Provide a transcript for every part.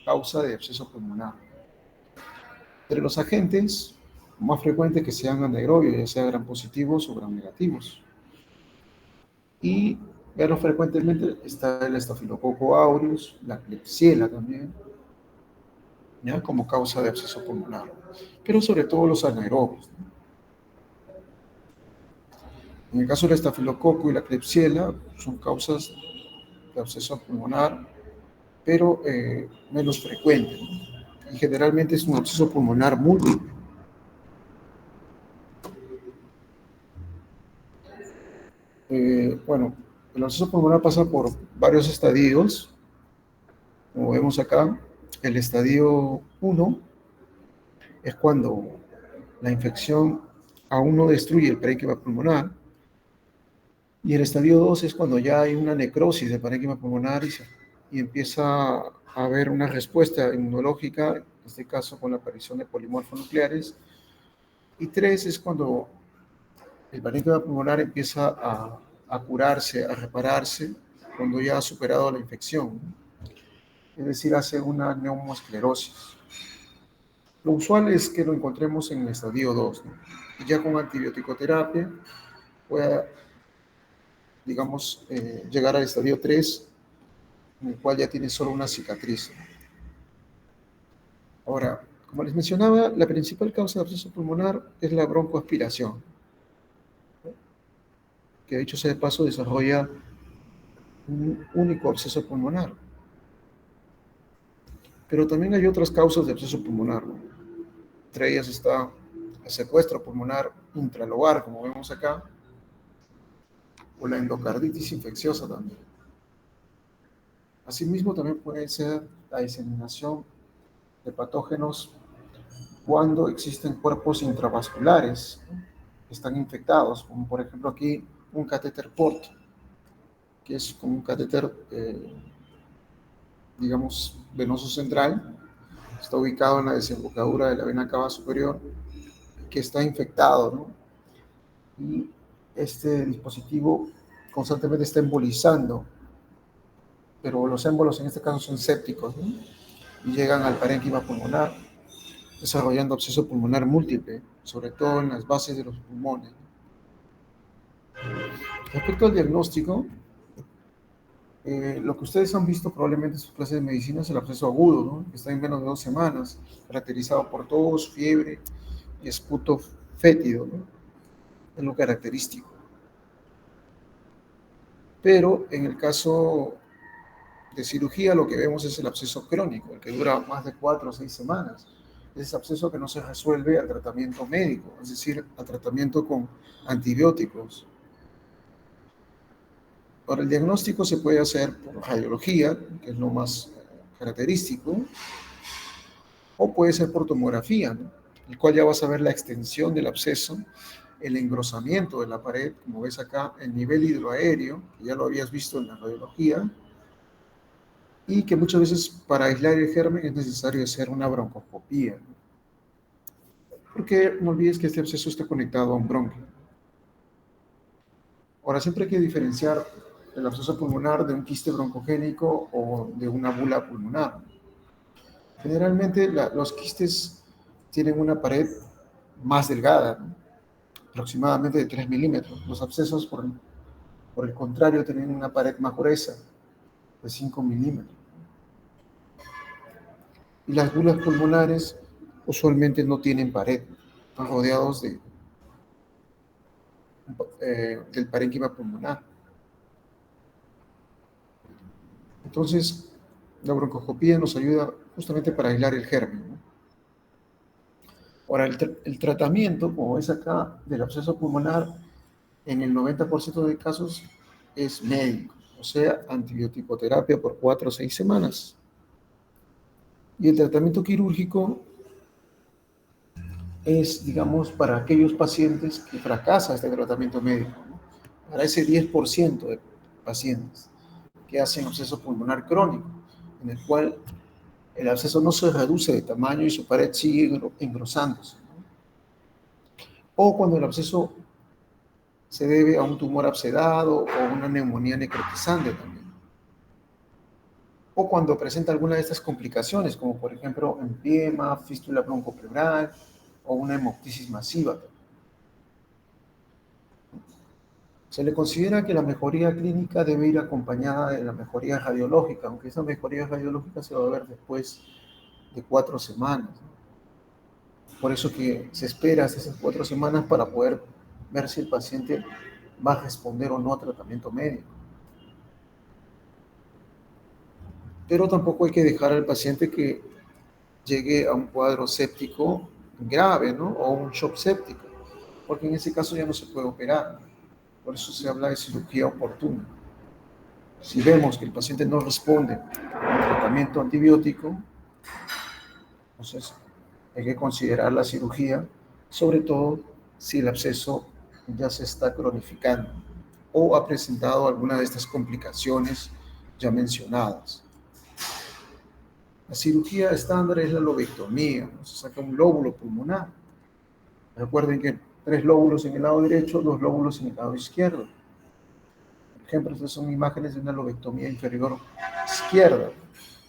causa de absceso pulmonar. Entre los agentes, más frecuente que sean anaerobios, ya sea gram positivos o gram negativos. Y menos frecuentemente está el estafilococo aureus, la Klebsiella también, ¿ya? Como causa de absceso pulmonar. Pero sobre todo los anaerobios, ¿no? En el caso del estafilococo y la Klebsiella, son causas de absceso pulmonar, pero menos frecuente, ¿no? Y generalmente es un absceso pulmonar múltiple. Bueno, el absceso pulmonar pasa por varios estadios, como vemos acá. El estadio 1 es cuando la infección aún no destruye el parénquima pulmonar, y el estadio 2 es cuando ya hay una necrosis del parénquima pulmonar y empieza a haber una respuesta inmunológica, en este caso con la aparición de polimorfos nucleares. Y 3 es cuando el parénquima pulmonar empieza a curarse, a repararse, cuando ya ha superado la infección, es decir, hace una neumoesclerosis. Lo usual es que lo encontremos en el estadio 2, ¿no? Y ya con antibiótico-terapia pueda, digamos, llegar al estadio 3, en el cual ya tiene solo una cicatriz. Ahora, como les mencionaba, la principal causa de absceso pulmonar es la broncoaspiración, que dicho sea de paso desarrolla un único absceso pulmonar. Pero también hay otras causas de absceso pulmonar, ¿no? Entre ellas está el secuestro pulmonar intralobar, como vemos acá, o la endocarditis infecciosa también. Asimismo, también puede ser la diseminación de patógenos cuando existen cuerpos intravasculares, ¿no?, que están infectados, como por ejemplo aquí un catéter PORT, que es como un catéter, digamos, venoso central, está ubicado en la desembocadura de la vena cava superior, que está infectado, ¿no? Y este dispositivo constantemente está embolizando, pero los émbolos en este caso son sépticos, ¿no?, y llegan al parénquima pulmonar, desarrollando absceso pulmonar múltiple, sobre todo en las bases de los pulmones. Respecto al diagnóstico, lo que ustedes han visto probablemente en sus clases de medicina es el absceso agudo, ¿no?, que está en menos de 2 semanas, caracterizado por tos, fiebre y esputo fétido, ¿no?, es lo característico. Pero en el caso de cirugía, lo que vemos es el absceso crónico, el que dura más de 4 o 6 semanas. Es ese absceso que no se resuelve al tratamiento médico, es decir, al tratamiento con antibióticos. Ahora, el diagnóstico se puede hacer por radiología, que es lo más característico, o puede ser por tomografía, ¿no?, el cual ya vas a ver la extensión del absceso, el engrosamiento de la pared, como ves acá, el nivel hidroaéreo, que ya lo habías visto en la radiología, y que muchas veces para aislar el germen es necesario hacer una broncoscopía, ¿no?, porque no olvides que este absceso está conectado a un bronquio. Ahora, siempre hay que diferenciar el absceso pulmonar de un quiste broncogénico o de una bula pulmonar. Generalmente los quistes tienen una pared más delgada, ¿no?, aproximadamente de 3 milímetros. Los abscesos, por el contrario, tienen una pared más gruesa, de 5 milímetros. Y las bulas pulmonares usualmente no tienen pared, están rodeados del parénquima pulmonar. Entonces, la broncoscopía nos ayuda justamente para aislar el germen, ¿no? Ahora, el tratamiento, como ves acá, del absceso pulmonar, en el 90% de casos es médico, o sea, antibiótico-terapia por 4 o 6 semanas. Y el tratamiento quirúrgico es, digamos, para aquellos pacientes que fracasa este tratamiento médico, ¿no?, para ese 10% de pacientes que hacen absceso pulmonar crónico, en el cual el absceso no se reduce de tamaño y su pared sigue engrosándose, ¿no?, o cuando el absceso se debe a un tumor abscedado o una neumonía necrotizante también. o cuando presenta alguna de estas complicaciones, como por ejemplo empiema, fístula broncopleural o una hemoptisis masiva. Se le considera que la mejoría clínica debe ir acompañada de la mejoría radiológica, aunque esa mejoría radiológica se va a ver después de 4 semanas. Por eso que se espera hasta esas 4 semanas para poder ver si el paciente va a responder o no a tratamiento médico. Pero tampoco hay que dejar al paciente que llegue a un cuadro séptico grave, ¿no? O un shock séptico, porque en ese caso ya no se puede operar. Por eso se habla de cirugía oportuna. Si vemos que el paciente no responde al tratamiento antibiótico, entonces hay que considerar la cirugía, sobre todo si el absceso ya se está cronificando o ha presentado alguna de estas complicaciones ya mencionadas. La cirugía estándar es la lobectomía, ¿no? Se saca un lóbulo pulmonar. Recuerden que 3 lóbulos en el lado derecho, 2 lóbulos en el lado izquierdo. Por ejemplo, estas son imágenes de una lobectomía inferior izquierda.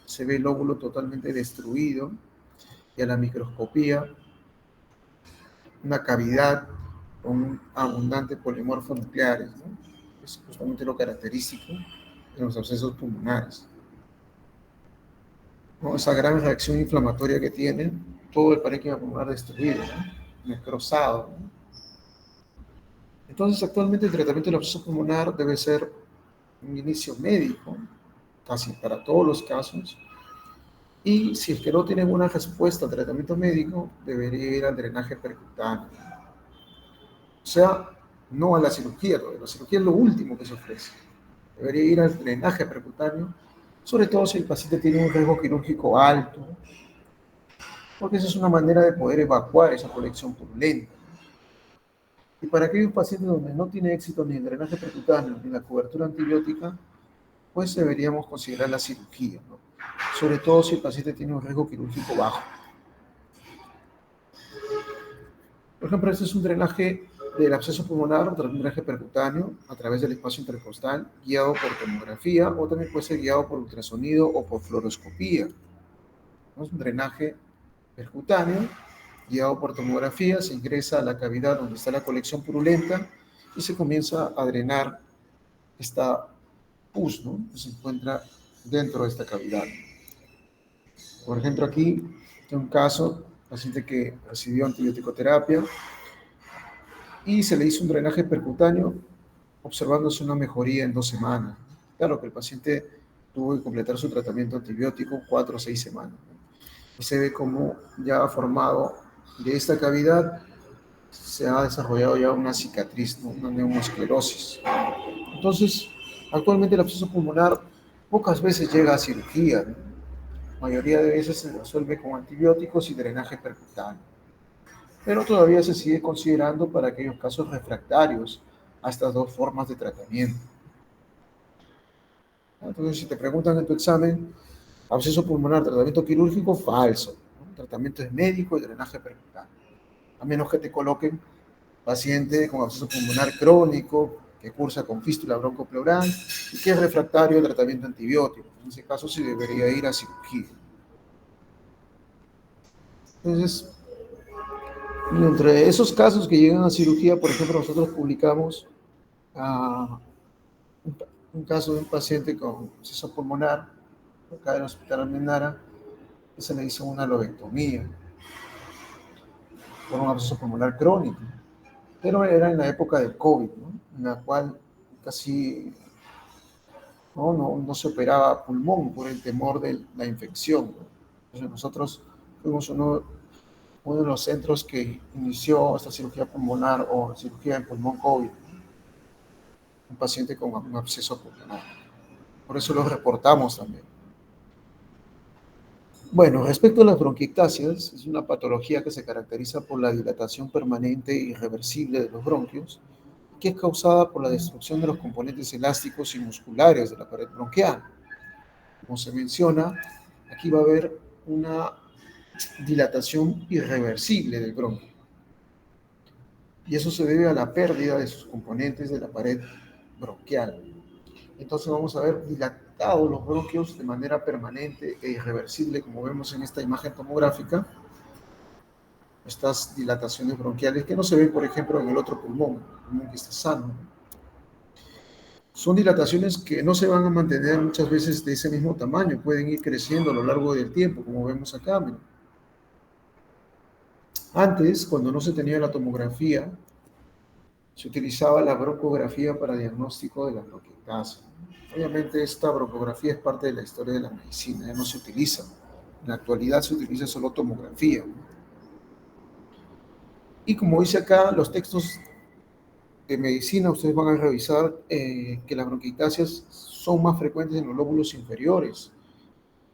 Se ve el lóbulo totalmente destruido y a la microscopía una cavidad con un abundante polimorfo nucleares, ¿no? Es justamente lo característico de los abscesos pulmonares, ¿no? Esa gran reacción inflamatoria que tiene todo el parénquima pulmonar destruido, ¿no? Necrosado, ¿no? Entonces, actualmente el tratamiento del absceso pulmonar debe ser un inicio médico, casi para todos los casos, y si es que no tienen una respuesta al tratamiento médico, debería ir al drenaje percutáneo. O sea, no a la cirugía, la cirugía es lo último que se ofrece. Debería ir al drenaje percutáneo, sobre todo si el paciente tiene un riesgo quirúrgico alto, porque esa es una manera de poder evacuar esa colección purulenta. Y para aquellos pacientes donde no tiene éxito ni el drenaje percutáneo ni la cobertura antibiótica, pues deberíamos considerar la cirugía, ¿no? Sobre todo si el paciente tiene un riesgo quirúrgico bajo. Por ejemplo, este es un drenaje del absceso pulmonar, un drenaje percutáneo a través del espacio intercostal, guiado por tomografía o también puede ser guiado por ultrasonido o por fluoroscopía. ¿No? Es un drenaje percutáneo, guiado por tomografía, se ingresa a la cavidad donde está la colección purulenta y se comienza a drenar esta pus, ¿no? Que se encuentra dentro de esta cavidad. Por ejemplo, aquí hay un caso, paciente que recibió antibiótico-terapia y se le hizo un drenaje percutáneo observándose una mejoría en 2 semanas. Claro que el paciente tuvo que completar su tratamiento antibiótico 4 o 6 semanas. Y se ve como ya ha formado de esta cavidad, se ha desarrollado ya una cicatriz, ¿no? Una neumoesclerosis. Entonces, actualmente el absceso pulmonar pocas veces llega a cirugía, ¿no? La mayoría de veces se resuelve con antibióticos y drenaje percutáneo. Pero todavía se sigue considerando para aquellos casos refractarios a estas 2 formas de tratamiento. Entonces, si te preguntan en tu examen, absceso pulmonar, tratamiento quirúrgico, falso, ¿no? El tratamiento es médico y drenaje percutáneo. A menos que te coloquen paciente con absceso pulmonar crónico, que cursa con fístula broncopleural y que es refractario al tratamiento antibiótico. En ese caso, sí debería ir a cirugía. Entonces, entre esos casos que llegan a cirugía, por ejemplo, nosotros publicamos uh, un caso de un paciente con absceso pulmonar, acá en el Hospital Almenara, que se le hizo una lobectomía por un absceso pulmonar crónico, pero era en la época del COVID, ¿no? En la cual casi no se operaba pulmón por el temor de la infección, ¿no? Entonces nosotros fuimos uno de los centros que inició esta cirugía pulmonar o cirugía de pulmón COVID, un paciente con un absceso pulmonar. Por eso lo reportamos también. Bueno, respecto a las bronquiectasias, es una patología que se caracteriza por la dilatación permanente e irreversible de los bronquios, que es causada por la destrucción de los componentes elásticos y musculares de la pared bronquial. Como se menciona, aquí va a haber una dilatación irreversible del bronquio. Y eso se debe a la pérdida de sus componentes de la pared bronquial. Entonces vamos a ver afectados los bronquios de manera permanente e irreversible, como vemos en esta imagen tomográfica, estas dilataciones bronquiales que no se ven, por ejemplo, en el otro pulmón, el pulmón que está sano. Son dilataciones que no se van a mantener muchas veces de ese mismo tamaño, pueden ir creciendo a lo largo del tiempo, como vemos acá. Miren. Antes, cuando no se tenía la tomografía, se utilizaba la broncografía para diagnóstico de la bronquiectasia. Obviamente esta broncografía es parte de la historia de la medicina, ya no se utiliza. En la actualidad se utiliza solo tomografía. Y como dice acá, los textos de medicina, ustedes van a revisar que las bronquiectasias son más frecuentes en los lóbulos inferiores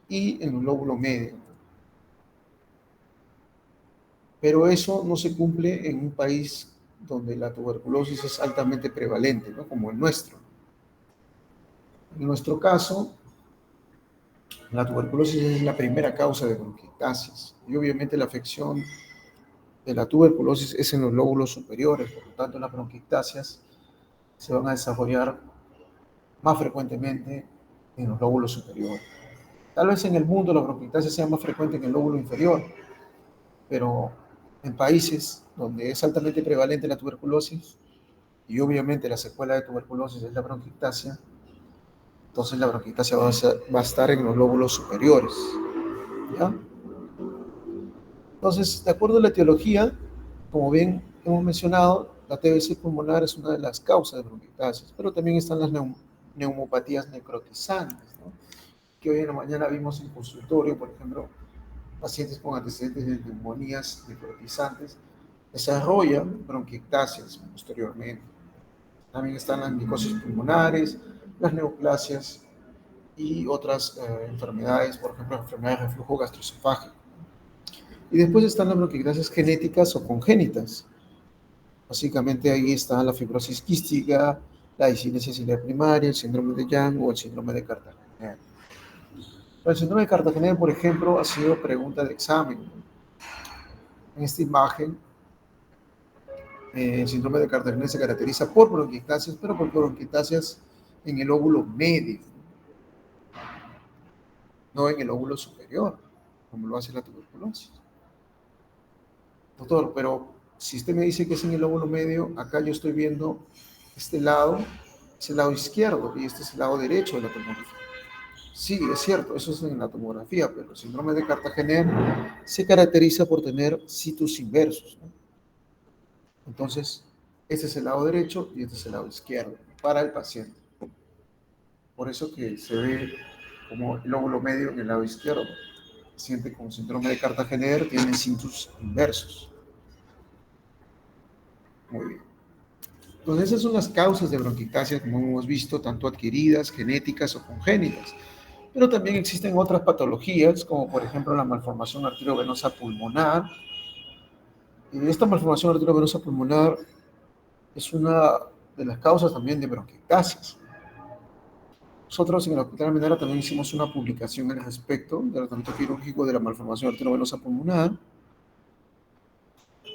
y en el lóbulo medio. Pero eso no se cumple en un país donde la tuberculosis es altamente prevalente, ¿no? Como el nuestro. En nuestro caso, la tuberculosis es la primera causa de bronquiectasias y obviamente la afección de la tuberculosis es en los lóbulos superiores, por lo tanto las bronquiectasias se van a desarrollar más frecuentemente en los lóbulos superiores. Tal vez en el mundo la bronquiectasia sea más frecuente en el lóbulo inferior, pero en países donde es altamente prevalente la tuberculosis y obviamente la secuela de tuberculosis es la bronquiectasia, entonces la bronquiectasia va a estar en los lóbulos superiores. ¿Ya? Entonces, de acuerdo a la etiología, como bien hemos mencionado, la TBC pulmonar es una de las causas de bronquiectasias, pero también están las neumopatías necrotizantes, ¿no? Que hoy en la mañana vimos en consultorio, por ejemplo, pacientes con antecedentes de neumonías necrotizantes desarrollan bronquiectasias posteriormente. También están las micosis pulmonares, las neoplasias y otras enfermedades, por ejemplo, enfermedades de reflujo gastroesofágico. Y después están las bronquiectasias genéticas o congénitas. Básicamente ahí está la fibrosis quística, la discinesia ciliar primaria, el síndrome de Young o el síndrome de Cartagena. El síndrome de Cartagena, por ejemplo, ha sido pregunta de examen. En esta imagen, el síndrome de Cartagena se caracteriza por bronquiectasias, pero por bronquiectasias en el lóbulo medio, no en el lóbulo superior, como lo hace la tuberculosis. Doctor, pero si usted me dice que es en el lóbulo medio, acá yo estoy viendo este lado, es el lado izquierdo y este es el lado derecho de la tomografía. Sí, es cierto, eso es en la tomografía, pero el síndrome de Cartagena se caracteriza por tener situs inversos, ¿no? Entonces, este es el lado derecho y este es el lado izquierdo para el paciente. Por eso que se ve como el lóbulo medio en el lado izquierdo. El paciente con síndrome de Cartagena tiene situs inversos. Muy bien. Entonces, esas son las causas de bronquiectasia, como hemos visto, tanto adquiridas, genéticas o congénitas. Pero también existen otras patologías, como por ejemplo la malformación arteriovenosa pulmonar. Y esta malformación arteriovenosa pulmonar es una de las causas también de bronquiectasias. Nosotros en el Hospital Almenara también hicimos una publicación al respecto del tratamiento quirúrgico de la malformación arteriovenosa pulmonar.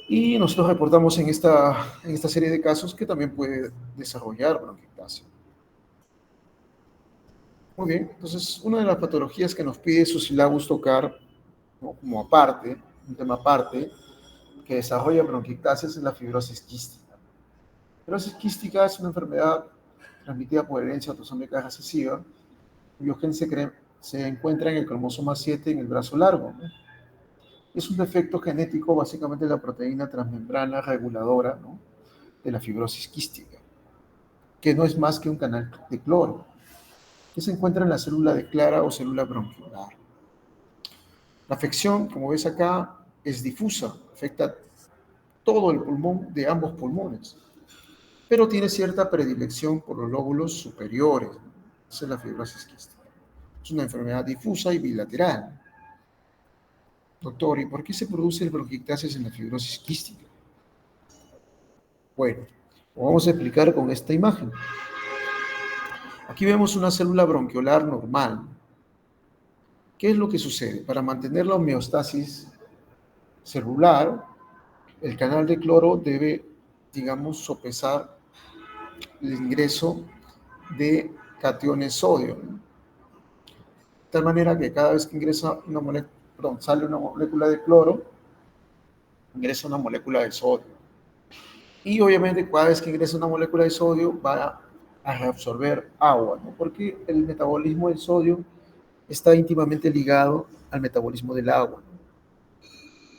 Y nosotros reportamos en esta serie de casos que también puede desarrollar bronquiectasia. Muy bien, entonces una de las patologías que nos pide Susilabus tocar, ¿no?, como aparte, un tema aparte, que desarrolla bronquiectasias es la fibrosis quística. La fibrosis quística es una enfermedad transmitida por herencia autosómica recesiva, cuyo gen se encuentra en el cromosoma 7 en el brazo largo, ¿no? Es un defecto genético, básicamente de la proteína transmembrana reguladora, ¿no?, de la fibrosis quística, que no es más que un canal de cloro, que se encuentra en la célula de Clara o célula bronquiolar. La afección, como ves acá, es difusa, afecta todo el pulmón de ambos pulmones, pero tiene cierta predilección por los lóbulos superiores. Esa es la fibrosis quística. Es una enfermedad difusa y bilateral. Doctor, ¿y por qué se produce el bronquiectasis en la fibrosis quística? Bueno, lo vamos a explicar con esta imagen. Aquí vemos una célula bronquiolar normal. ¿Qué es lo que sucede? Para mantener la homeostasis celular, el canal de cloro debe, digamos, sopesar el ingreso de cationes sodio, ¿no? tal manera que cada vez que ingresa una molécula, perdón, sale una molécula de cloro, ingresa una molécula de sodio. Y obviamente cada vez que ingresa una molécula de sodio va a reabsorber agua, ¿no? Porque el metabolismo del sodio está íntimamente ligado al metabolismo del agua.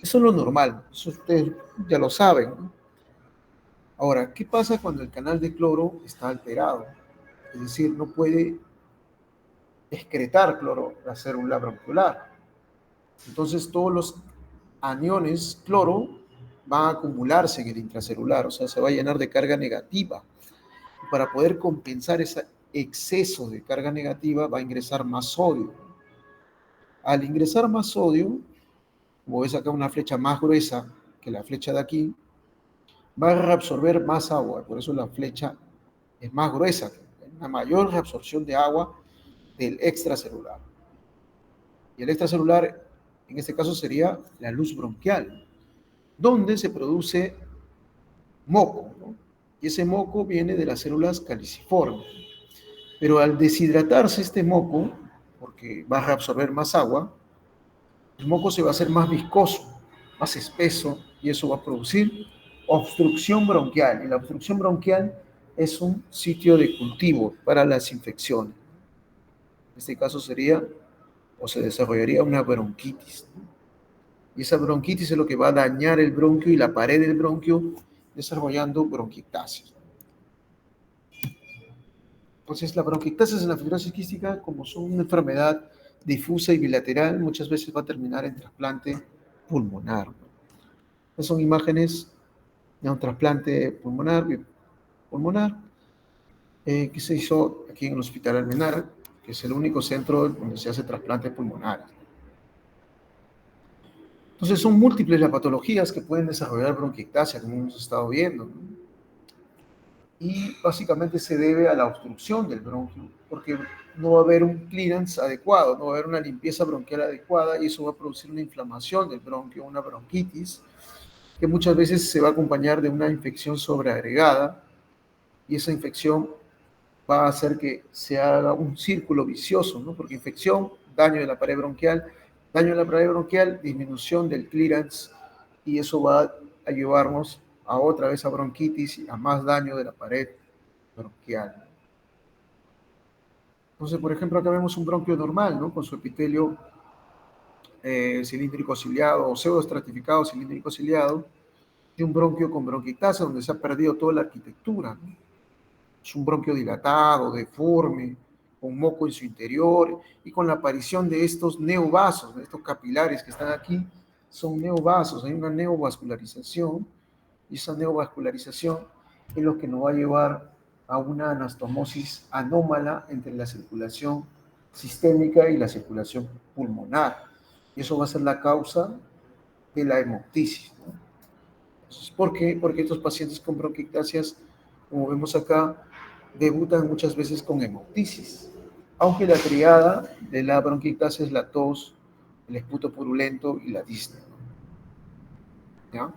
Eso es lo normal, eso ustedes ya lo saben, ¿no? Ahora, ¿qué pasa cuando el canal de cloro está alterado? Es decir, no puede excretar cloro la célula bronquiolar. Entonces todos los aniones cloro van a acumularse en el intracelular, o sea, se va a llenar de carga negativa. Para poder compensar ese exceso de carga negativa va a ingresar más sodio. Al ingresar más sodio, como ves acá una flecha más gruesa que la flecha de aquí, va a reabsorber más agua, por eso la flecha es más gruesa, una mayor reabsorción de agua del extracelular. Y el extracelular, en este caso, sería la luz bronquial, donde se produce moco, ¿no? Y ese moco viene de las células caliciformes. Pero al deshidratarse este moco, porque va a reabsorber más agua, el moco se va a hacer más viscoso, más espeso, y eso va a producir obstrucción bronquial. Y la obstrucción bronquial es un sitio de cultivo para las infecciones. En este caso sería, o se desarrollaría una bronquitis, ¿no? Y esa bronquitis es lo que va a dañar el bronquio y la pared del bronquio, desarrollando bronquiectasis. Entonces, la bronquiectasis en la fibrosis quística, como son una enfermedad difusa y bilateral, muchas veces va a terminar en trasplante pulmonar. Estas son imágenes de un trasplante pulmonar que se hizo aquí en el Hospital Almenara, que es el único centro donde se hace trasplante pulmonar. Entonces, son múltiples las patologías que pueden desarrollar bronquiectasia, como hemos estado viendo, ¿no? Y básicamente se debe a la obstrucción del bronquio, porque no va a haber un clearance adecuado, no va a haber una limpieza bronquial adecuada y eso va a producir una inflamación del bronquio, una bronquitis, que muchas veces se va a acompañar de una infección sobreagregada y esa infección va a hacer que se haga un círculo vicioso, ¿no? Porque infección, daño de la pared bronquial, disminución del clearance y eso va a llevarnos a otra vez a bronquitis y a más daño de la pared bronquial. Entonces, por ejemplo, acá vemos un bronquio normal, ¿no? Con su epitelio cilíndrico ciliado o pseudoestratificado cilíndrico ciliado, y un bronquio con bronquiectasia donde se ha perdido toda la arquitectura, ¿no? Es un bronquio dilatado, deforme, con moco en su interior y con la aparición de estos neovasos, de estos capilares que están aquí, son neovasos, hay una neovascularización y esa neovascularización es lo que nos va a llevar a una anastomosis anómala entre la circulación sistémica y la circulación pulmonar. Y eso va a ser la causa de la hemoptisis, ¿no? Entonces, ¿por qué? Porque estos pacientes con bronquiectasias, como vemos acá, debutan muchas veces con hemoptisis. Aunque la triada de la bronquiectasia es la tos, el esputo purulento y la disnea, ¿ya?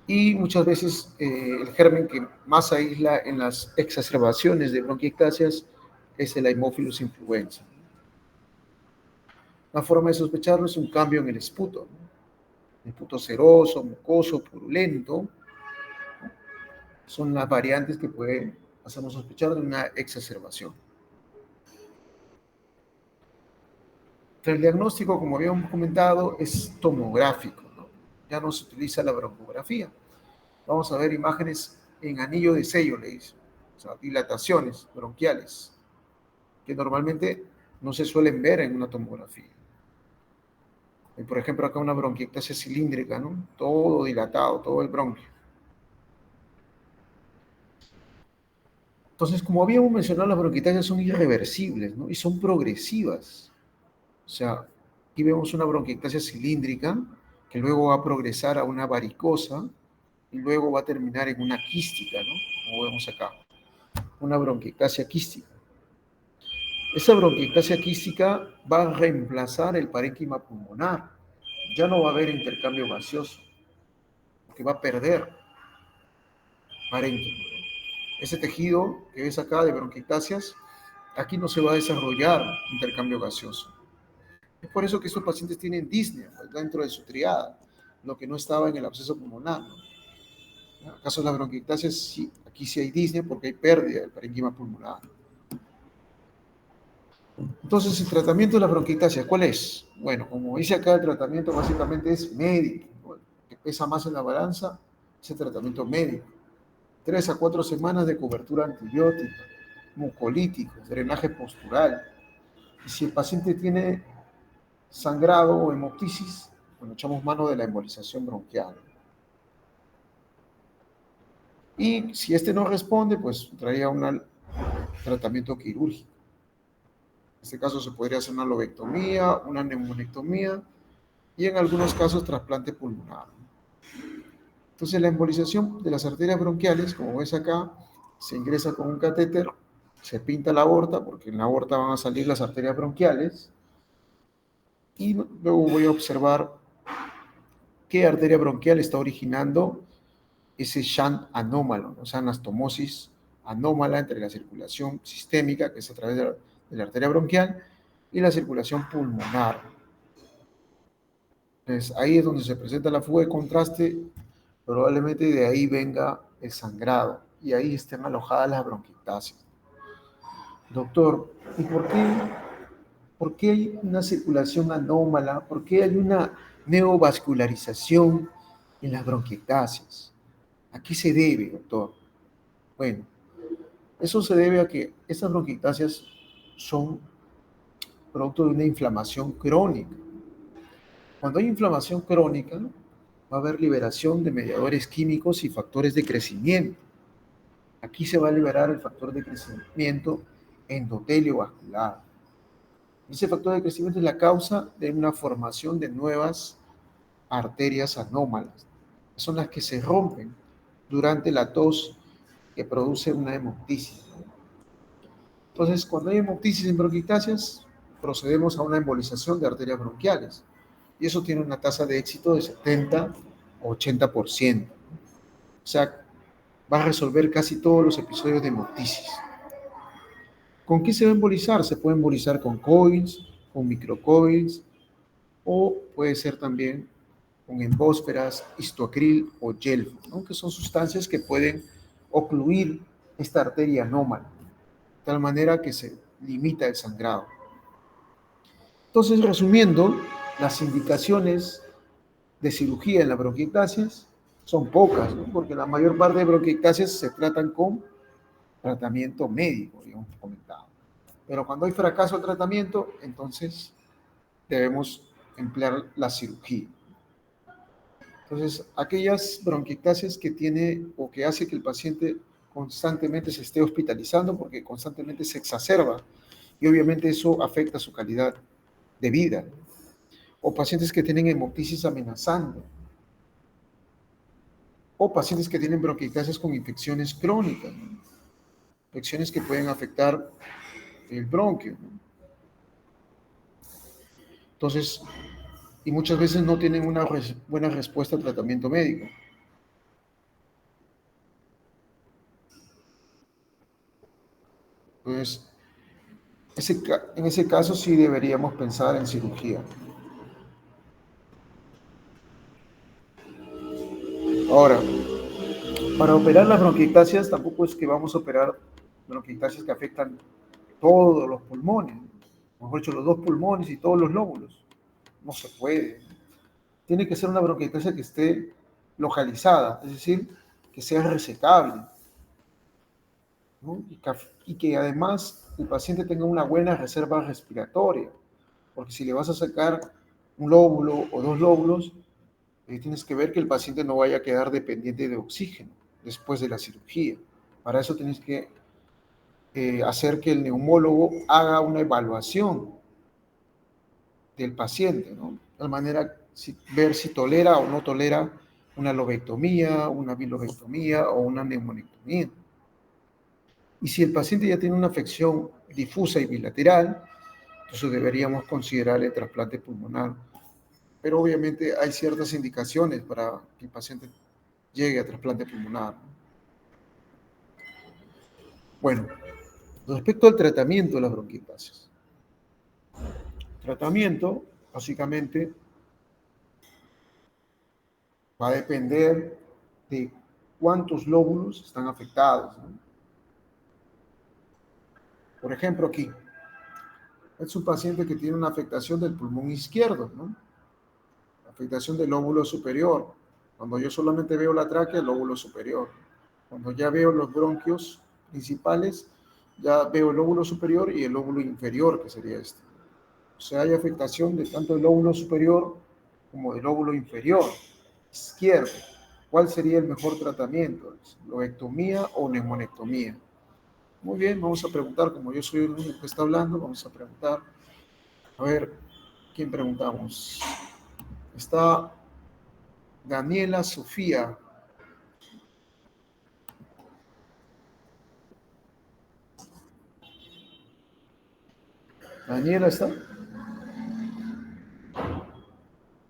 Y muchas veces el germen que más aísla en las exacerbaciones de bronquiectasias es el Haemophilus influenza. Una forma de sospecharlo es un cambio en el esputo, ¿no? El esputo seroso, mucoso, purulento, son las variantes que pueden hacernos sospechar de una exacerbación. El diagnóstico, como habíamos comentado, es tomográfico, ¿no? Ya no se utiliza la broncografía. Vamos a ver imágenes en anillo de sello, le dice, o sea, dilataciones bronquiales, que normalmente no se suelen ver en una tomografía. Por ejemplo, acá una bronquiectasia cilíndrica, ¿no? Todo dilatado, todo el bronquio. Entonces, como habíamos mencionado, las bronquiectasias son irreversibles, ¿no? Y son progresivas. O sea, aquí vemos una bronquiectasia cilíndrica que luego va a progresar a una varicosa y luego va a terminar en una quística, ¿no? Como vemos acá, una bronquiectasia quística. Esa bronquiectasia quística va a reemplazar el parénquima pulmonar. Ya no va a haber intercambio gaseoso, porque va a perder parénquima, ¿no? Ese tejido que ves acá de bronquiectasias aquí no se va a desarrollar intercambio gaseoso. Es por eso que estos pacientes tienen disnea, pues, dentro de su triada, lo que no estaba en el absceso pulmonar, ¿no? En el caso de la bronquiectasia, sí, aquí sí hay disnea porque hay pérdida del parénquima pulmonar. Entonces, el tratamiento de la bronquiectasia, ¿cuál es? Bueno, como dice acá, el tratamiento básicamente es médico, ¿no? Que pesa más en la balanza, es el tratamiento médico. 3 a 4 semanas de cobertura antibiótica, mucolíticos, drenaje postural. Y si el paciente tiene sangrado o hemoptisis, bueno, echamos mano de la embolización bronquial. Y si este no responde, pues traía un tratamiento quirúrgico. En este caso se podría hacer una lobectomía, una neumonectomía y en algunos casos trasplante pulmonar. Entonces la embolización de las arterias bronquiales, como ves acá, se ingresa con un catéter, se pinta la aorta, porque en la aorta van a salir las arterias bronquiales, y luego voy a observar qué arteria bronquial está originando ese shunt anómalo, o sea, anastomosis anómala entre la circulación sistémica, que es a través de la arteria bronquial, y la circulación pulmonar. Entonces, ahí es donde se presenta la fuga de contraste, probablemente de ahí venga el sangrado, y ahí estén alojadas las bronquiectasias. Doctor, ¿y por qué hay una circulación anómala? ¿Por qué hay una neovascularización en las bronquiectasias? ¿A qué se debe, doctor? Bueno, eso se debe a que estas bronquiectasias son producto de una inflamación crónica. Cuando hay inflamación crónica, va a haber liberación de mediadores químicos y factores de crecimiento. Aquí se va a liberar el factor de crecimiento endotelio vascular. Ese factor de crecimiento es la causa de una formación de nuevas arterias anómalas. Son las que se rompen durante la tos que produce una hemoptisis. Entonces, cuando hay hemoptisis en bronquiectasias, procedemos a una embolización de arterias bronquiales. Y eso tiene una tasa de éxito de 70 o 80%. O sea, va a resolver casi todos los episodios de hemoptisis. ¿Con qué se va a embolizar? Se puede embolizar con coils, con microcoils, o puede ser también con embósferas, histoacril o gel, ¿no? Que son sustancias que pueden ocluir esta arteria anómala, de tal manera que se limita el sangrado. Entonces, resumiendo, las indicaciones de cirugía en las bronquiectasias son pocas, ¿no? Porque la mayor parte de bronquiectasias se tratan con tratamiento médico, digamos, comentado. Pero cuando hay fracaso del tratamiento, entonces debemos emplear la cirugía. Entonces, aquellas bronquiectasias que tiene o que hace que el paciente constantemente se esté hospitalizando porque constantemente se exacerba y obviamente eso afecta su calidad de vida. O pacientes que tienen hemoptisis amenazando. O pacientes que tienen bronquiectasias con infecciones crónicas, ¿no? Infecciones que pueden afectar el bronquio, ¿no? Entonces, y muchas veces no tienen una buena respuesta al tratamiento médico. Entonces, en ese caso sí deberíamos pensar en cirugía. Ahora, para operar las bronquiectasias tampoco es que vamos a operar bronquiectasias que afectan todos los pulmones, mejor dicho, los dos pulmones y todos los lóbulos. No se puede. Tiene que ser una bronquiectasia que esté localizada, es decir, que sea resecable, ¿no? Y que además el paciente tenga una buena reserva respiratoria, porque si le vas a sacar un lóbulo o dos lóbulos, tienes que ver que el paciente no vaya a quedar dependiente de oxígeno después de la cirugía. Para eso tienes que hacer que el neumólogo haga una evaluación del paciente, ¿no? De manera ver si tolera o no tolera una lobectomía, una bilobectomía o una neumonectomía. Y si el paciente ya tiene una afección difusa y bilateral, entonces deberíamos considerar el trasplante pulmonar. Pero obviamente hay ciertas indicaciones para que el paciente llegue a trasplante pulmonar. Bueno, Respecto al tratamiento de las bronquiectasias. Tratamiento, básicamente, va a depender de cuántos lóbulos están afectados, ¿no? Por ejemplo, aquí, es un paciente que tiene una afectación del pulmón izquierdo, ¿no? Afectación del lóbulo superior. Cuando yo solamente veo la tráquea, el lóbulo superior. Cuando ya veo los bronquios principales, ya veo el lóbulo superior y el lóbulo inferior, que sería este. O sea, hay afectación de tanto del lóbulo superior como del lóbulo inferior izquierdo. ¿Cuál sería el mejor tratamiento? ¿Lobectomía o neumonectomía? Muy bien, vamos a preguntar, como yo soy el único que está hablando, vamos a preguntar. A ver, ¿quién preguntamos? Está Daniela Sofía. ¿Daniela está?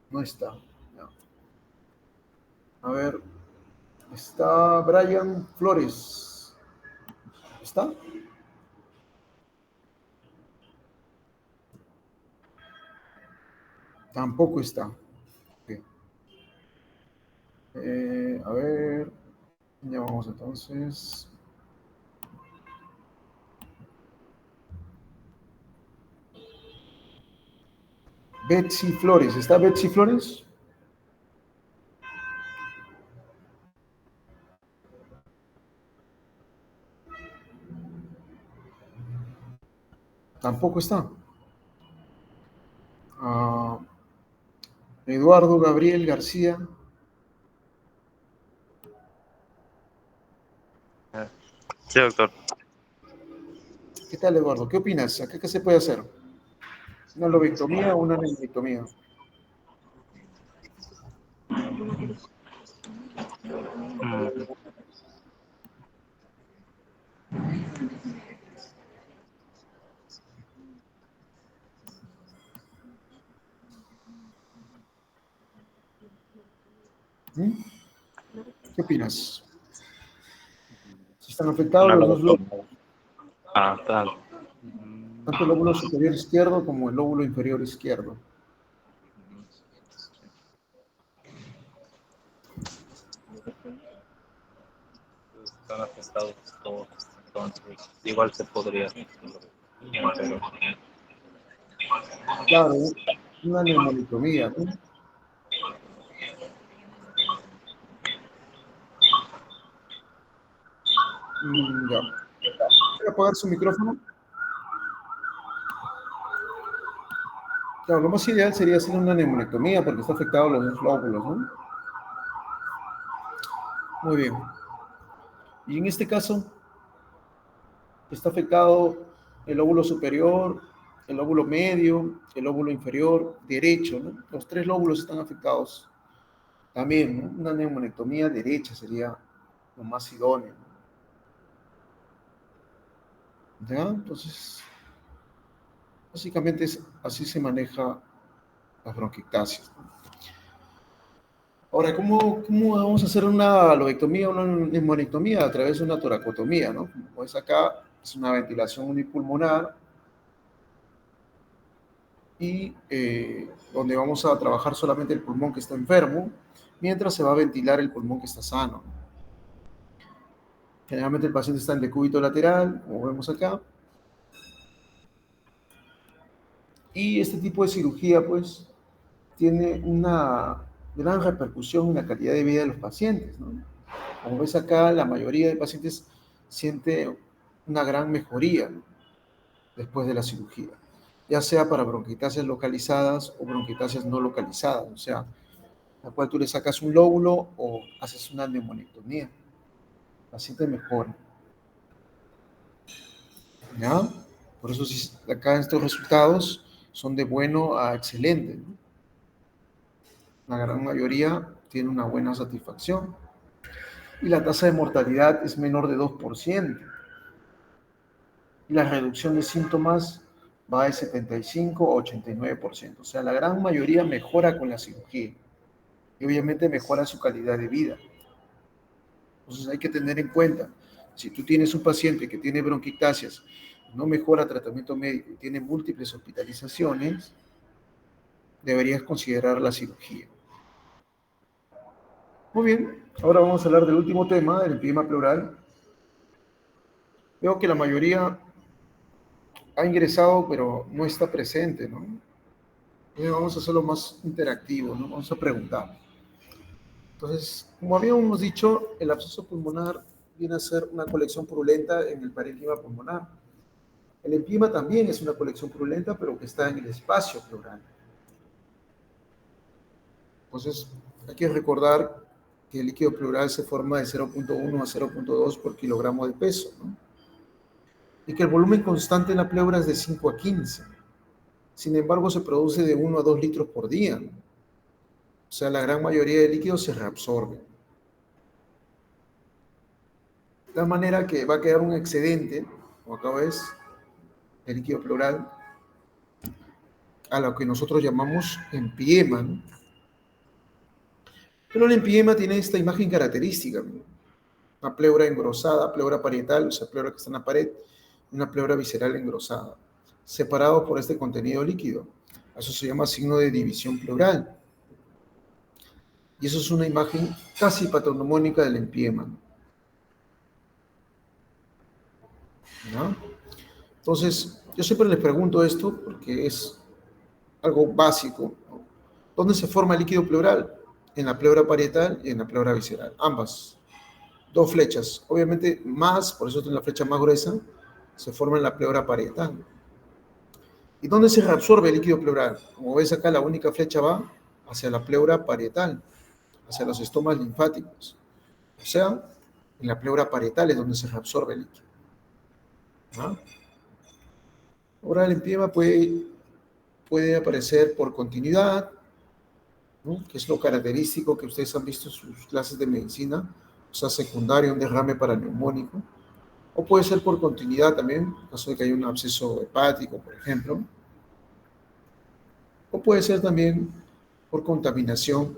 No está. No. A ver, está Brian Flores. ¿Está? Tampoco está. Okay. A ver, ya vamos entonces. Betsy Flores. ¿Está Betsy Flores? Tampoco está. Ah, Eduardo Gabriel García. Sí, doctor. ¿Qué tal, Eduardo? ¿Qué opinas? ¿Acá qué se puede hacer? ¿Una lobectomía o una neumonectomía? Mm, ¿Mm? ¿Qué opinas? Si están afectados una los dos lóbulos, lobotomía. Ah, tal. tanto el lóbulo superior izquierdo como el lóbulo inferior izquierdo. Están afectados todos. Entonces, igual se podría hacer, pero Claro, una neumonectomía, ¿no? Ya. Voy a apagar su micrófono. Claro, lo más ideal sería hacer una neumonectomía porque está afectado los dos lóbulos, ¿no? Muy bien. Y en este caso, está afectado el lóbulo superior, el lóbulo medio, el lóbulo inferior derecho, ¿no? Los tres lóbulos están afectados también, ¿no? Una neumonectomía derecha sería lo más idóneo, ¿ya? Entonces, básicamente así se maneja las bronquiectasias, ¿no? Ahora, ¿cómo vamos a hacer una lobectomía, una neumonectomía? A través de una toracotomía, ¿no? Como ves acá, es una ventilación unipulmonar y donde vamos a trabajar solamente el pulmón que está enfermo, mientras se va a ventilar el pulmón que está sano. Generalmente el paciente está en decúbito lateral, como vemos acá, y este tipo de cirugía, pues, tiene una gran repercusión en la calidad de vida de los pacientes, ¿no? Como ves acá, la mayoría de pacientes siente una gran mejoría, ¿no? Después de la cirugía, ya sea para bronquiectasias localizadas o bronquiectasias no localizadas, o sea, la cual tú le sacas un lóbulo o haces una neumonectomía. El paciente mejora, ¿ya? Por eso acá estos resultados son de bueno a excelente, ¿no? La gran mayoría tiene una buena satisfacción y la tasa de mortalidad es menor de 2%. Y la reducción de síntomas va de 75 a 89%. O sea, la gran mayoría mejora con la cirugía y obviamente mejora su calidad de vida. Entonces hay que tener en cuenta, Si tú tienes un paciente que tiene bronquiectasias, no mejora tratamiento médico y tiene múltiples hospitalizaciones, deberías considerar la cirugía. Muy bien, ahora vamos a hablar del último tema, del empiema pleural. Veo que la mayoría ha ingresado, pero no está presente, ¿no? Entonces vamos a hacerlo más interactivo, ¿no? Vamos a preguntar. Entonces, como habíamos dicho, el absceso pulmonar viene a ser una colección purulenta en el parénquima pulmonar. El empiema también es una colección purulenta, pero que está en el espacio pleural. Entonces, hay que recordar que el líquido pleural se forma de 0.1 a 0.2 por kilogramo de peso, ¿no? Y que el volumen constante en la pleura es de 5 a 15. Sin embargo, se produce de 1 a 2 litros por día, ¿no? O sea, la gran mayoría de líquidos se reabsorbe. De tal manera que va a quedar un excedente, como acá ves, de líquido pleural, a lo que nosotros llamamos empiema, ¿no? Pero el empiema tiene esta imagen característica, ¿no? Una pleura engrosada, pleura parietal, o sea, pleura que está en la pared, y una pleura visceral engrosada, separados por este contenido líquido. Eso se llama signo de división pleural. Y eso es una imagen casi patognomónica del empiema, ¿no? Entonces, yo siempre les pregunto esto porque es algo básico, ¿no? ¿Dónde se forma el líquido pleural? En la pleura parietal y en la pleura visceral, ambas. Dos flechas, obviamente más, por eso tiene la flecha más gruesa, se forma en la pleura parietal. ¿Y dónde se reabsorbe el líquido pleural? Como ves acá, la única flecha va hacia la pleura parietal, hacia los estomas linfáticos. O sea, en la pleura parietal es donde se reabsorbe el líquido, ¿no? Ahora el empiema puede aparecer por continuidad, ¿no? Que es lo característico que ustedes han visto en sus clases de medicina, o sea, secundario, un derrame paraneumónico, o puede ser por continuidad también, en caso de que haya un absceso hepático, por ejemplo, o puede ser también por contaminación,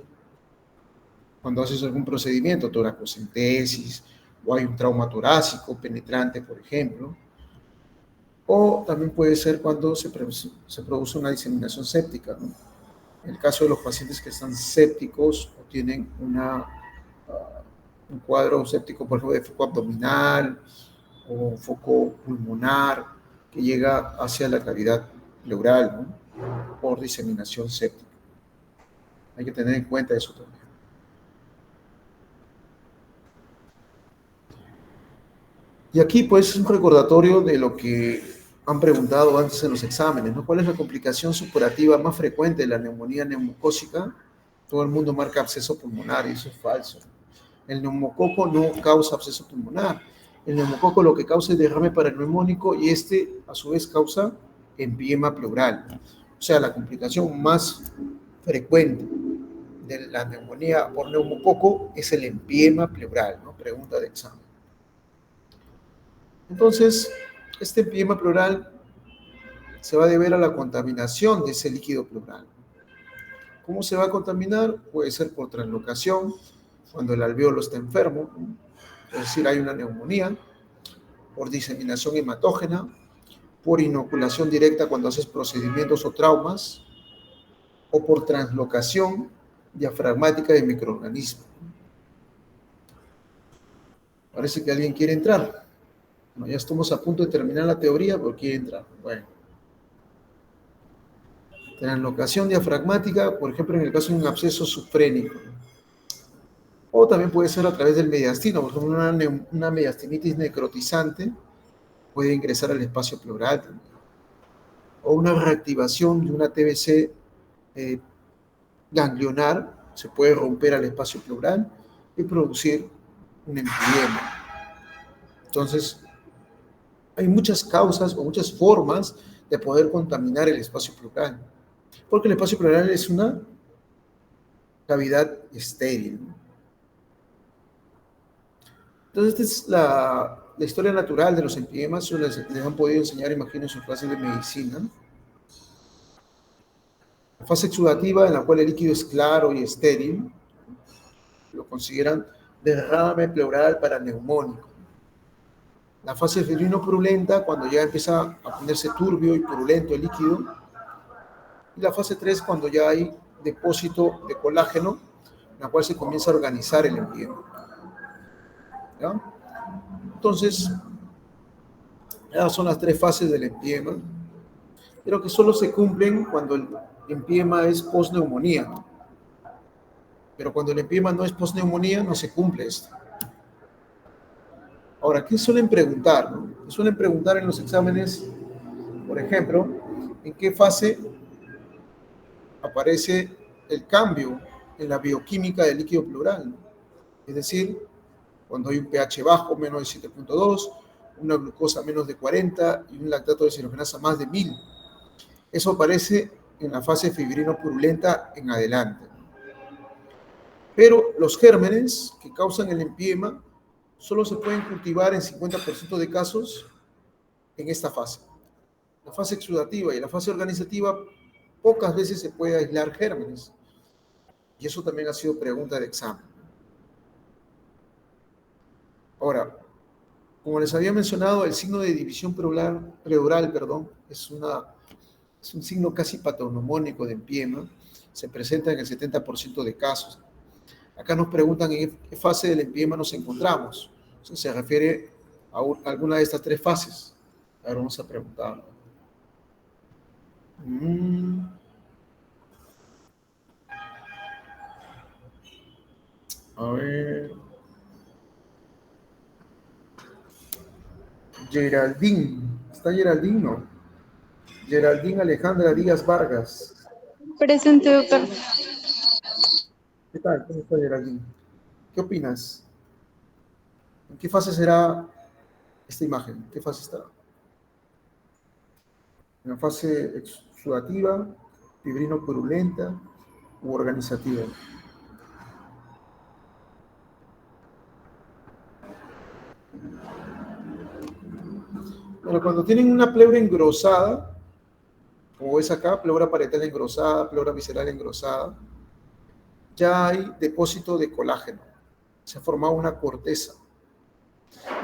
cuando haces algún procedimiento, toracocentesis, o hay un trauma torácico penetrante, por ejemplo, o también puede ser cuando se produce una diseminación séptica, ¿no? En el caso de los pacientes que están sépticos o tienen un cuadro séptico, por ejemplo, de foco abdominal o foco pulmonar que llega hacia la cavidad pleural, ¿no? Por diseminación séptica. Hay que tener en cuenta eso también. Y aquí, pues, es un recordatorio de lo que han preguntado antes en los exámenes, ¿no? ¿Cuál es la complicación supurativa más frecuente de la neumonía neumocócica? Todo el mundo marca absceso pulmonar y eso es falso. El neumococo no causa absceso pulmonar. El neumococo lo que causa es derrame paraneumónico y este, a su vez, causa empiema pleural. O sea, la complicación más frecuente de la neumonía por neumococo es el empiema pleural, ¿no? Pregunta de examen. Entonces, este empiema pleural se va a deber a la contaminación de ese líquido pleural. ¿Cómo se va a contaminar? Puede ser por translocación, cuando el alvéolo está enfermo, ¿no? Es decir, hay una neumonía, por diseminación hematógena, por inoculación directa cuando haces procedimientos o traumas, o por translocación diafragmática de microorganismos. Parece que alguien quiere entrar. Bueno, ya estamos a punto de terminar la teoría, pero quiere entrar. Bueno. Translocación diafragmática, por ejemplo, en el caso de un absceso subfrénico. O también puede ser a través del mediastino, por ejemplo, una mediastinitis necrotizante puede ingresar al espacio pleural. O una reactivación de una TBC ganglionar, se puede romper al espacio pleural y producir un empiema. Entonces, hay muchas causas o muchas formas de poder contaminar el espacio pleural, porque el espacio pleural es una cavidad estéril. Entonces, esta es la historia natural de los empiemas. Les han podido enseñar, imagino, en sus clases de medicina. La fase exudativa, en la cual el líquido es claro y estéril, lo consideran derrame pleural paraneumónico. La fase fibrino-purulenta, cuando ya empieza a ponerse turbio y purulento el líquido. Y la fase 3, cuando ya hay depósito de colágeno, en la cual se comienza a organizar el empiema. ¿Ya? Entonces, esas son las 3 fases del empiema, pero que solo se cumplen cuando el empiema es posneumonía. Pero cuando el empiema no es posneumonía, no se cumple esto. Ahora, ¿qué suelen preguntar? ¿No? Suelen preguntar en los exámenes, por ejemplo, en qué fase aparece el cambio en la bioquímica del líquido pleural. Es decir, cuando hay un pH bajo, menos de 7.2, una glucosa menos de 40 y un lactato de deshidrogenasa más de 1000. Eso aparece en la fase fibrino-purulenta en adelante. Pero los gérmenes que causan el empiema solo se pueden cultivar en 50% de casos en esta fase. La fase exudativa y la fase organizativa, pocas veces se puede aislar gérmenes. Y eso también ha sido pregunta de examen. Ahora, como les había mencionado, el signo de división pleural, es un signo casi patognomónico de empiema. Se presenta en el 70% de casos. Acá nos preguntan en qué fase del empiema nos encontramos. Entonces, se refiere a alguna de estas 3 fases. Ahora vamos a preguntar. A ver. Geraldine. ¿Está Geraldine? No. Geraldine Alejandra Díaz Vargas. Presente, doctor. ¿Qué tal? ¿Cómo está Geraldine? ¿Qué opinas? ¿En qué fase será esta imagen? ¿En qué fase estará? ¿En la fase exudativa, fibrino-purulenta u organizativa? Bueno, cuando tienen una pleura engrosada, como es acá, pleura parietal engrosada, pleura visceral engrosada, ya hay depósito de colágeno. Se ha formado una corteza.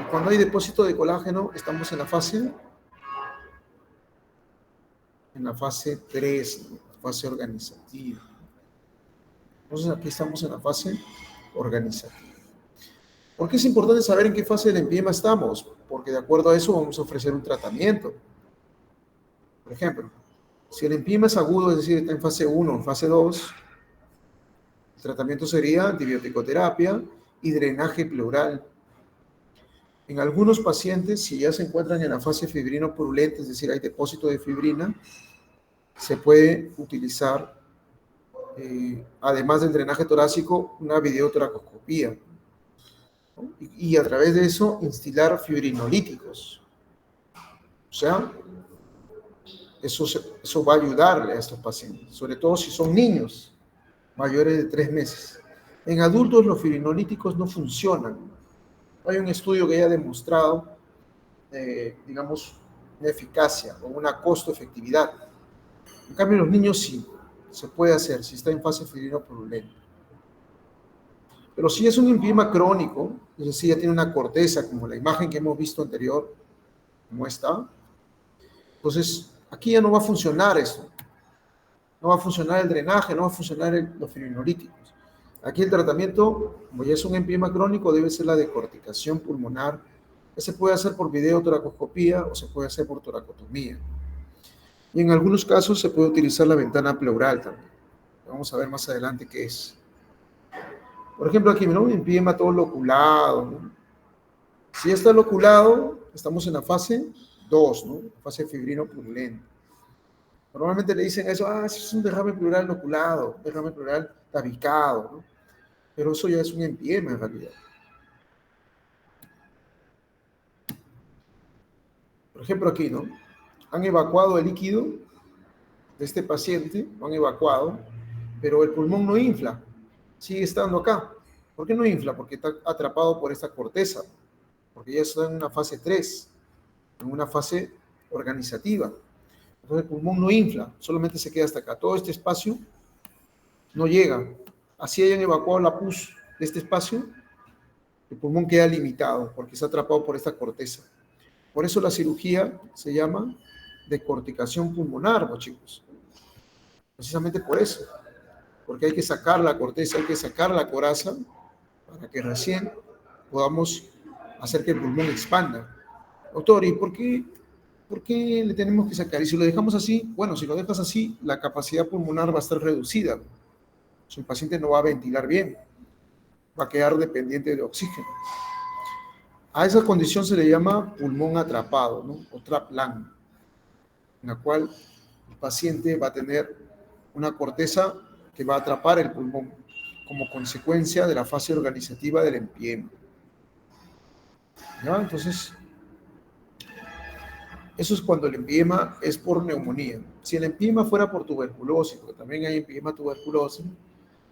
Y cuando hay depósito de colágeno, estamos en la fase 3, fase organizativa. Entonces aquí estamos en la fase organizativa. ¿Por qué es importante saber en qué fase del empiema estamos? Porque de acuerdo a eso vamos a ofrecer un tratamiento. Por ejemplo, si el empiema es agudo, es decir, está en fase 1 o en fase 2, el tratamiento sería antibiótico-terapia y drenaje pleural. En algunos pacientes, si ya se encuentran en la fase fibrino-purulenta, es decir, hay depósito de fibrina, se puede utilizar, además del drenaje torácico, una videotoracoscopía, ¿no? Y a través de eso instilar fibrinolíticos. O sea, eso va a ayudarle a estos pacientes, sobre todo si son niños mayores de 3 meses. En adultos los fibrinolíticos no funcionan. Hay un estudio que haya demostrado, digamos, una eficacia o una costo-efectividad. En cambio, en los niños sí, se puede hacer si está en fase fibrino-purulenta. Pero si es un empiema crónico, es decir, ya tiene una corteza, como la imagen que hemos visto anterior, como esta, entonces aquí ya no va a funcionar eso. No va a funcionar el drenaje, no va a funcionar los fibrinolíticos. Aquí el tratamiento, como ya es un empiema crónico, debe ser la decorticación pulmonar, que se puede hacer por videotoracoscopía o se puede hacer por toracotomía. Y en algunos casos se puede utilizar la ventana pleural también. Vamos a ver más adelante qué es. Por ejemplo, aquí, ¿no? Un empiema todo loculado, ¿no? Si ya está loculado, estamos en la fase 2, ¿no? Fase fibrino-purulenta. Normalmente le dicen eso, es un derrame pleural loculado, derrame pleural tabicado, ¿no? Pero eso ya es un empiema en realidad. Por ejemplo, aquí, ¿no? Han evacuado el líquido de este paciente, lo han evacuado, pero el pulmón no infla, sigue estando acá. ¿Por qué no infla? Porque está atrapado por esta corteza, porque ya está en una fase 3, en una fase organizativa. Entonces el pulmón no infla, solamente se queda hasta acá. Todo este espacio no llega. Así hayan evacuado la pus de este espacio, el pulmón queda limitado porque está atrapado por esta corteza. Por eso la cirugía se llama decorticación pulmonar, ¿no, chicos? Precisamente por eso, porque hay que sacar la corteza, hay que sacar la coraza para que recién podamos hacer que el pulmón expanda. Doctor, ¿y por qué le tenemos que sacar? Y si lo dejamos así, bueno, si lo dejas así, la capacidad pulmonar va a estar reducida. O sea, el paciente no va a ventilar bien, va a quedar dependiente de oxígeno. A esa condición se le llama pulmón atrapado, ¿no? O trap lung, en la cual el paciente va a tener una corteza que va a atrapar el pulmón como consecuencia de la fase organizativa del empiema. ¿Ya? Entonces, eso es cuando el empiema es por neumonía. Si el empiema fuera por tuberculosis, porque también hay empiema tuberculosis,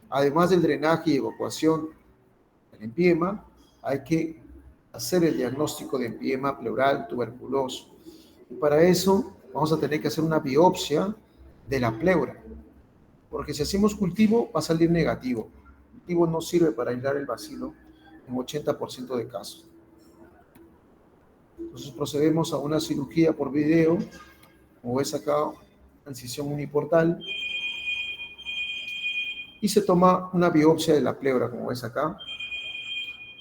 además del drenaje y evacuación del empiema, hay que hacer el diagnóstico de empiema pleural tuberculoso. Y para eso vamos a tener que hacer una biopsia de la pleura, porque si hacemos cultivo va a salir negativo. El cultivo no sirve para aislar el bacilo en 80% de casos. Entonces procedemos a una cirugía por video, como ves acá, incisión uniportal, y se toma una biopsia de la pleura, como ves acá,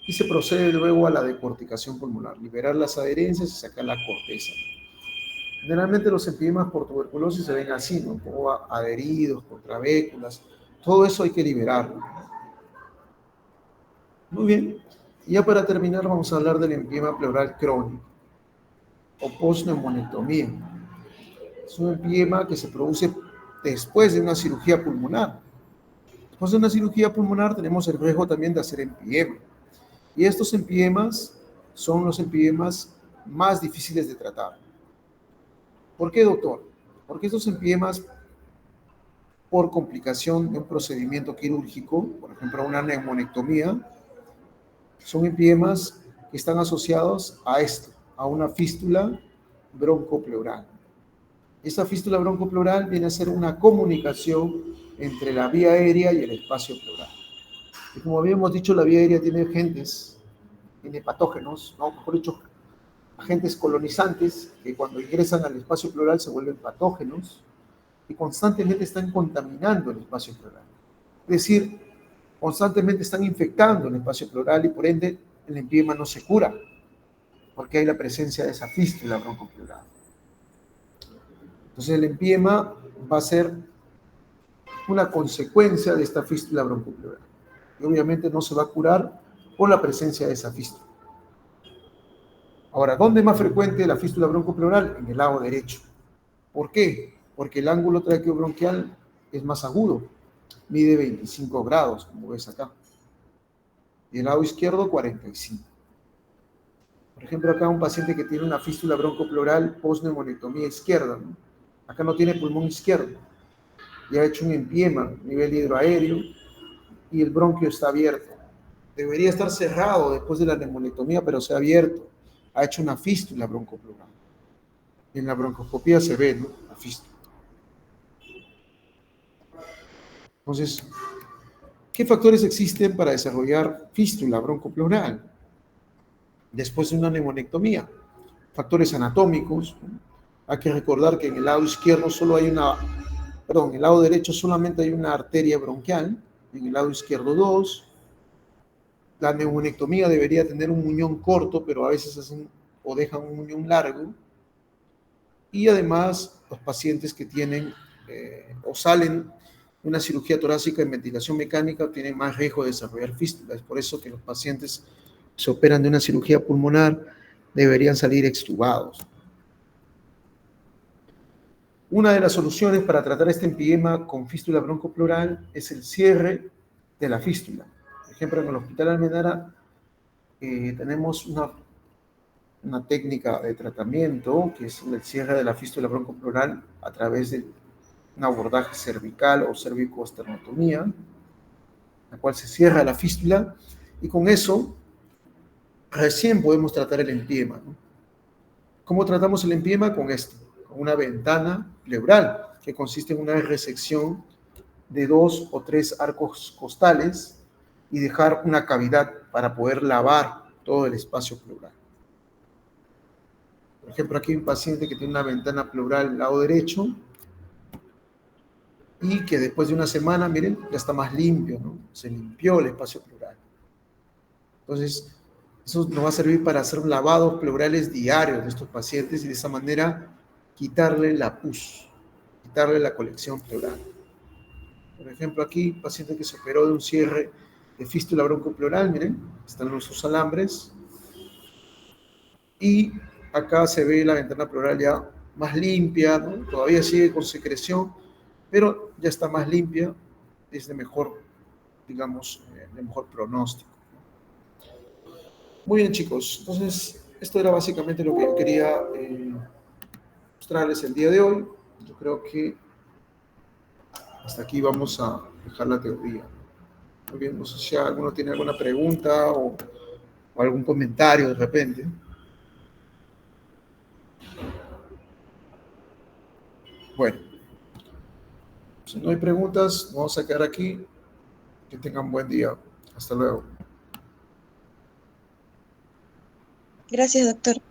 y se procede luego a la decorticación pulmonar, liberar las adherencias y sacar la corteza. Generalmente los empiemas por tuberculosis se ven así, ¿no? Como adheridos, con trabéculas, todo eso hay que liberarlo. Muy bien, y ya para terminar vamos a hablar del empiema pleural crónico o postneumonectomía. Es un empiema que se produce después de una cirugía pulmonar. Después de una cirugía pulmonar tenemos el riesgo también de hacer empiema. Y estos empiemas son los empiemas más difíciles de tratar. ¿Por qué, doctor? Porque estos empiemas, por complicación de un procedimiento quirúrgico, por ejemplo, una neumonectomía, son empiemas que están asociados a esto, a una fístula broncopleural. Esta fístula broncopleural viene a ser una comunicación entre la vía aérea y el espacio pleural. Y como habíamos dicho, la vía aérea tiene agentes, tiene patógenos, ¿no? Mejor dicho, agentes colonizantes que cuando ingresan al espacio pleural se vuelven patógenos y constantemente están contaminando el espacio pleural. Es decir, constantemente están infectando el espacio pleural y por ende el empiema no se cura porque hay la presencia de esa fístula broncopleural. Entonces el empiema va a ser una consecuencia de esta fístula broncopleural y obviamente no se va a curar por la presencia de esa fístula. Ahora, ¿dónde es más frecuente la fístula broncopleural? En el lado derecho. ¿Por qué? Porque el ángulo traqueobronquial es más agudo, mide 25 grados, como ves acá. Y el lado izquierdo, 45. Por ejemplo, acá un paciente que tiene una fístula broncopleural post-neumonectomía izquierda, ¿no? Acá no tiene pulmón izquierdo, y ha hecho un empiema a nivel hidroaéreo y el bronquio está abierto. Debería estar cerrado después de la neumonectomía, pero se ha abierto. Ha hecho una fístula broncopleural. En la broncoscopía se ve, ¿no? La fístula. Entonces, ¿qué factores existen para desarrollar fístula broncopleural después de una neumonectomía? Factores anatómicos, ¿no? Hay que recordar que en el lado izquierdo solo hay en el lado derecho solamente hay una arteria bronquial, en el lado izquierdo dos. La neumonectomía debería tener un muñón corto, pero a veces hacen o dejan un muñón largo. Y además, los pacientes que tienen o salen de una cirugía torácica en ventilación mecánica tienen más riesgo de desarrollar fístula. Es por eso que los pacientes que se operan de una cirugía pulmonar deberían salir extubados. Una de las soluciones para tratar este empiema con fístula broncopleural es el cierre de la fístula. Por ejemplo, en el Hospital Almenara tenemos una técnica de tratamiento que es el cierre de la fístula broncopleural a través de un abordaje cervical o cervicoesternotomía, la cual se cierra la fístula y con eso recién podemos tratar el empiema, ¿no? ¿Cómo tratamos el empiema? Con esto, con una ventana pleural que consiste en una resección de 2 o 3 arcos costales y dejar una cavidad para poder lavar todo el espacio pleural. Por ejemplo, aquí hay un paciente que tiene una ventana pleural al lado derecho y que después de una semana, miren, ya está más limpio, ¿no? Se limpió el espacio pleural. Entonces, eso nos va a servir para hacer lavados pleurales diarios de estos pacientes y de esa manera quitarle la pus, quitarle la colección pleural. Por ejemplo, aquí, paciente que se operó de un cierre de fístula broncopleural, miren, están los alambres. Y acá se ve la ventana pleural ya más limpia, ¿no? Todavía sigue con secreción, pero ya está más limpia, es de mejor, digamos, de mejor pronóstico. Muy bien, chicos. Entonces, esto era básicamente lo que yo quería mostrarles el día de hoy. Yo creo que hasta aquí vamos a dejar la teoría. Muy bien, no sé si alguno tiene alguna pregunta o algún comentario de repente. Bueno, si no hay preguntas, nos vamos a quedar aquí. Que tengan buen día. Hasta luego. Gracias, doctor.